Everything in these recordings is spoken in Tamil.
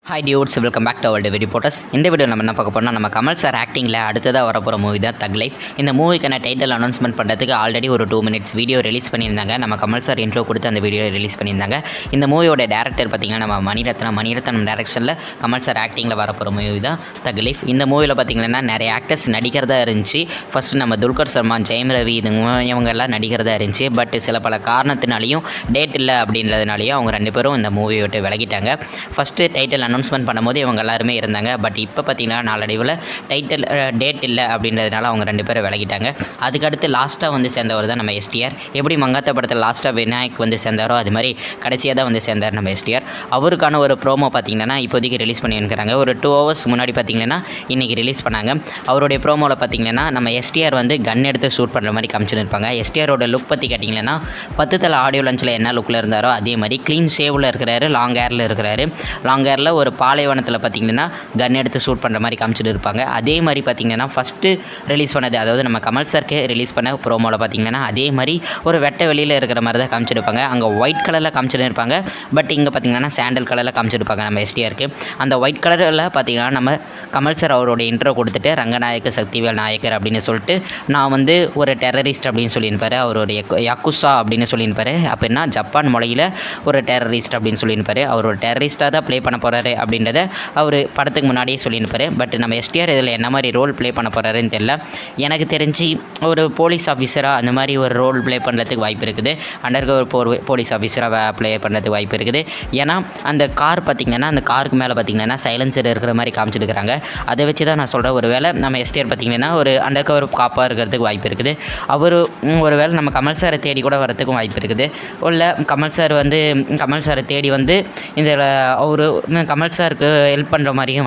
Hi dudes, welcome back to our Devi reporters. இந்த வீடியோ நம்ம என்ன பார்க்க போறோம்னா, நம்ம கமல் சார் ஆக்டிங்கில் அடுத்ததாக வரப்போகிற மூவி தான் தக் லைஃப். இந்த மூவிக்கான டைட்டில் அனௌன்ஸ்மெண்ட் பண்ணுறதுக்கு ஆல்ரெடி ஒரு 2 minutes வீடியோ ரிலீஸ் பண்ணியிருந்தாங்க. நம்ம கமல் சார் இன்ட்ரோ கொடுத்து அந்த வீடியோ ரிலீஸ் பண்ணியிருந்தாங்க. இந்த மூவியோட டேரக்டர் பார்த்திங்கன்னா நம்ம மணிரத்னம் டேரக்ஷனில் கமல் சார் ஆக்டிங்கில் வரப்போகிற மூவி தான் தக் லைஃப். இந்த மூவியில் பார்த்திங்கன்னா நிறைய ஆக்டர்ஸ் நடிக்கிறதா இருந்துச்சு. ஃபஸ்ட்டு நம்ம துல்கர் சல்மான், ஜெயம் ரவி இவங்கெல்லாம் நடிக்கிறதா இருந்துச்சு. பட் சில பல காரணத்தினாலையும் டேட் இல்லை அப்படின்றதுனாலையும் அவங்க 2 பேரும் இந்த மூவியை விட்டு விலகிட்டாங்க. ஃபஸ்ட்டு டைட்டில் அனௌன்ஸ்மெண்ட் பண்ணும்போது இவங்க எல்லாருமே இருந்தாங்க. பட் இப்போ பார்த்தீங்கன்னா நாளடைவில் டைட்டில் டேட் இல்லை அப்படின்றதுனால அவங்க 2 பேரும் விலகிட்டாங்க. அதுக்கடுத்து லாஸ்ட்டாக வந்து சேர்ந்தவர் தான் நம்ம எஸ்டிஆர். எப்படி மங்காத்தா படத்தில் லாஸ்ட்டாக விநாயக் வந்து சேர்ந்தாரோ அது மாதிரி கடைசியாக தான் வந்து சேர்ந்தார் நம்ம எஸ்டிஆர். அவருக்கான ஒரு ப்ரோமோ பார்த்திங்கன்னா இப்போதைக்கு ரிலீஸ் பண்ணியிருக்கிறாங்க. ஒரு 2 hours முன்னாடி பார்த்திங்கன்னா இன்றைக்கி ரிலீஸ் பண்ணாங்க. அவருடைய ப்ரோமோவில் பார்த்திங்கன்னா நம்ம எஸ்டிஆர் வந்து கன் எடுத்து ஷூட் பண்ணுற மாதிரி காமிச்சுருப்பாங்க. எஸ்டிஆரோட லுக் பற்றி கேட்டிங்கன்னா 10 தல ஆடியோ லஞ்சில் என்ன லுக்கில் இருந்தாரோ அதே மாதிரி க்ளீன் ஷேவில் இருக்கிறாரு, லாங் ஹேரில் இருக்கிறாரு. லாங் ஹேரில் ஒரு பாலைவனத்தில் பார்த்திங்கன்னா கன் எடுத்து ஷூட் பண்ணுற மாதிரி காமிச்சிட்டு இருப்பாங்க. அதே மாதிரி பார்த்திங்கன்னா ஃபஸ்ட்டு ரிலீஸ் பண்ணது, அதாவது நம்ம கமல் சார்க்கு ரிலீஸ் பண்ண ப்ரோமோவில் பார்த்திங்கன்னா அதே மாதிரி ஒரு வெட்ட வெளியில் இருக்கிற மாதிரி தான் காமிச்சிருப்பாங்க. அங்கே ஒயிட் கலரில் காமிச்சிட்டு இருப்பாங்க. பட் இங்கே பார்த்திங்கன்னா சாண்டல் கலரில் காமிச்சிருப்பாங்க நம்ம எஸ்டிஆருக்கு. அந்த ஒயிட் கலரில் பார்த்திங்கன்னா நம்ம கமல் சார் அவருடைய இன்ட்ரோ கொடுத்துட்டு ரங்கநாயக்க சக்திவேல் நாயக்கர் அப்படின்னு சொல்லிட்டு நான் வந்து ஒரு டெரரிஸ்ட் அப்படின்னு சொல்லியிருப்பார். அவருடைய யாக்குசா அப்படின்னு சொல்லியிருப்பார். அப்படின்னா ஜப்பான் மொழியில் ஒரு டெரரிஸ்ட் அப்படின்னு சொல்லியிருப்பார். அவர் ஒரு டெரரிஸ்ட்டாக தான் ப்ளே பண்ண போகிறாரு அப்படின்றத அவர் படத்துக்கு முன்னாடியே சொல்லியிருப்பார். பட் நம்ம எஸ்டிஆர் இதில் என்ன மாதிரி ரோல் ப்ளே பண்ண போகிறாருன்னு தெரியல. எனக்கு தெரிஞ்சு ஒரு போலீஸ் ஆஃபீஸராக அந்த மாதிரி ஒரு ரோல் ப்ளே பண்ணுறதுக்கு வாய்ப்பு இருக்குது. அண்டர் கவர் போலீஸ் ஆஃபீஸராக ப்ளே பண்ணுறதுக்கு வாய்ப்பு இருக்குது. ஏன்னா அந்த கார் பார்த்திங்கன்னா அந்த காருக்கு மேலே பார்த்திங்கன்னா சைலன்சர் இருக்கிற மாதிரி காமிச்சிருக்கிறாங்க. அதை வச்சு தான் நான் சொல்கிறேன், ஒரு வேளை நம்ம எஸ்டிஆர் பார்த்திங்கன்னா ஒரு அண்டர் கவர் காப்பாக இருக்கிறதுக்கு வாய்ப்பு இருக்குது. அவர் ஒரு வேளை நம்ம கமல் சாரை தேடி கூட வரத்துக்கும் வாய்ப்பு இருக்குது. இல்லை கமல் சாரை தேடி வந்து இந்த அவர் கமல் சாருக்கு ஹெல்ப் பண்ணுற மாதிரியும்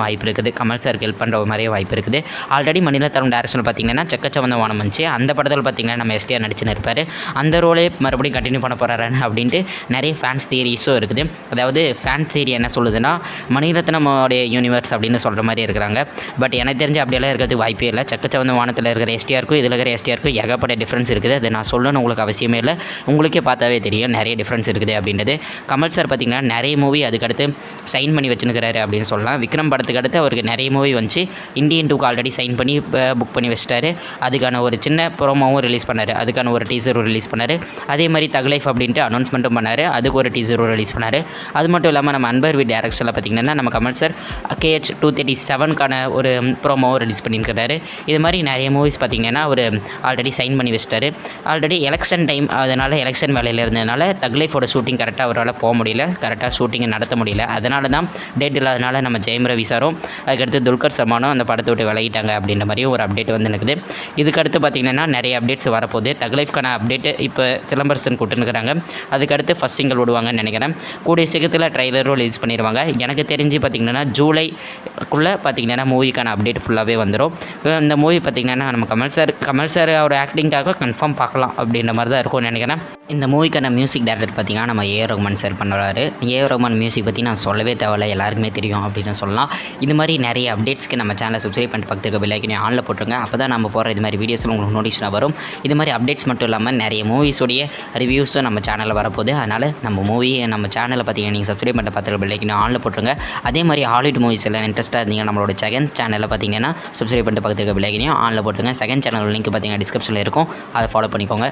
வாய்ப்பு இருக்குது. ஆல்ரெடி மணிரத்னம் டைரக்ஷனில் பார்த்திங்கன்னா செக்கச்சவந்த வானம் வந்துச்சு. அந்த படத்தில் பார்த்திங்கன்னா நம்ம எஸ்டிஆர் நடிச்சுன்னு இருப்பார். அந்த ரோலே மறுபடியும் கண்டினியூ பண்ண போகிறாரு அப்படின்ட்டு நிறைய ஃபேன்ஸ் தியரிஸும் இருக்குது. அதாவது ஃபேன்ஸ் தியரி என்ன சொல்லுதுன்னா மணிரத்னமோடைய யூனிவர்ஸ் அப்படின்னு சொல்கிற மாதிரி இருக்கிறாங்க. பட் எனக்கு தெரிஞ்சு அப்படியெல்லாம் இருக்கிறதுக்கு வாய்ப்பே இல்லை. செக்கச்சவந்த வானத்தில் இருக்கிற எஸ்டிஆருக்கும் இதில் இருக்கிற எஸ்டிஆருக்கும் ஏகப்பட்ட டிஃப்ரென்ஸ் இருக்குது. அது நான் சொல்லணும் உங்களுக்கு அவசியமே இல்லை, உங்களுக்கே பார்த்தாவே தெரியும் நிறைய டிஃப்ரென்ஸ் இருக்குது அப்படின்றது. கமல் சார் பார்த்திங்கன்னா நிறைய மூவி அதுக்கடுத்து சைன் பண்ணி வச்சுருக்கிறாரு அப்படின்னு சொல்லலாம். விக்ரம் படத்துக்கு அடுத்து அவருக்கு நிறைய மூவி வந்துச்சு. இந்தியன் 2க்கு ஆல்ரெடி சைன் பண்ணி புக் பண்ணி வச்சிட்டாரு. அதுக்கான ஒரு சின்ன ப்ரோமோவும் ரிலீஸ் பண்ணார். அதுக்கான ஒரு டீசரும் ரிலீஸ் பண்ணார். அதே மாதிரி தக் லைஃப் அப்படின்ட்டு அனௌன்ஸ்மெண்ட்டும் பண்ணார். அதுக்கு ஒரு டீசரும் ரிலீஸ் பண்ணார். அது மட்டும் இல்லாமல் நம்ம அன்பர் வி டைரக்ஷனில் பார்த்திங்கன்னா நம்ம கமல் சார் KH 237க்கான ஒரு ப்ரோமோவும் ரிலீஸ் பண்ணியிருக்கிறாரு. இது மாதிரி நிறைய மூவிஸ் பார்த்திங்கன்னா அவர் ஆல்ரெடி சைன் பண்ணி வச்சிட்டாரு. ஆல்ரெடி எலெக்ஷன் டைம், அதனால் எலெக்ஷன் வேலையில் இருந்ததுனால தக் லைஃபோட ஷூட்டிங் கரெக்டாக அவரால் போக முடியல, கரெக்டாக ஷூட்டிங்கை நடத்த முடியல. அதனால தான் டேட் இல்லாதனால நம்ம ஜெயம் ரவி சாரும் அதுக்கடுத்து துல்கர் சல்மானும் அந்த படத்தை விட்டு விலகிட்டாங்க அப்படின்ற மாதிரியும் ஒரு அப்டேட் வந்து இருக்குது. இதுக்கடுத்து பார்த்திங்கன்னா நிறைய அப்டேட்ஸ் வரப்போகுது. தக் லைஃப்க்கான அப்டேட்டு இப்போ சிலம்பரசன் கூட்டுனுக்கிறாங்க. அதுக்கடுத்து ஃபஸ்ட் சிங்கிள் விடுவாங்கன்னு நினைக்கிறேன். கூடிய சீக்கிரத்தில் ட்ரைலரும் ரிலீஸ் பண்ணிடுவாங்க. எனக்கு தெரிஞ்சு பார்த்திங்கன்னா ஜூலைக்குள்ளே பார்த்திங்கன்னா மூவிக்கான அப்டேட் ஃபுல்லாகவே வந்துடும். இந்த மூவி பார்த்திங்கன்னா நம்ம கமல் சார் அவரோட ஆக்டிங்காக கன்ஃபார்ம் பார்க்கலாம் அப்படின்ற மாதிரி தான் இருக்கும்னு நினைக்கிறேன். இந்த மூவிக்கான மியூசிக் டைரக்டர் பார்த்திங்கன்னா நம்ம ஏஆர் ரஹ்மான் சார் பண்ணுறாரு. ஏஆர் ரஹ்மான் மியூசிக் பற்றி நான் சொல்லவே தேவையில்ல, எல்லாருக்குமே தெரியும் அப்படின்னு சொல்லலாம். இது மாதிரி நிறைய அப்டேட்ஸ்க்கு நம்ம சேனலை சப்ஸ்கிரைப் பண்ணிட்டு பக்கத்துக்கு பெல் ஐக்கனை ஆனில் போட்டுருங்க. அப்போ தான் நம்ம போகிற இது மாதிரி வீடியோஸில் உங்களுக்கு நோட்டிஃபிகேஷன் வரும். இது மாதிரி அப்டேட்ஸ் மட்டும் இல்லாமல் நிறைய மூவிஸோடைய ரிவ்யூஸும் நம்ம சேனலில் வரப்போகுது. அதனால் நம்ம சேனலை பார்த்தீங்கன்னா நீங்கள் சப்ஸ்கிரைப் பண்ணிட்டு பக்கத்துக்கு பெல் ஐக்கனை ஆனில் போட்டுருங்க. அதே மாதிரி ஹாலிவுட் மூவிஸ் எல்லாம் இன்ட்ரெஸ்ட்டாக இருந்தீங்கன்னா நம்மளோட செகண்ட் சேனலில் பார்த்தீங்கன்னா சப்ஸ்கிரைப் பண்ணிட்டு பக்கத்துக்கு பெல் ஐக்கனையும் ஆனில் போட்டுருங்க. செகண்ட் சேனல் லிங்க் பார்த்தீங்கன்னா டிஸ்கிரிப்ஷனில் இருக்கும், அதை ஃபாலோ பண்ணிக்கோங்க.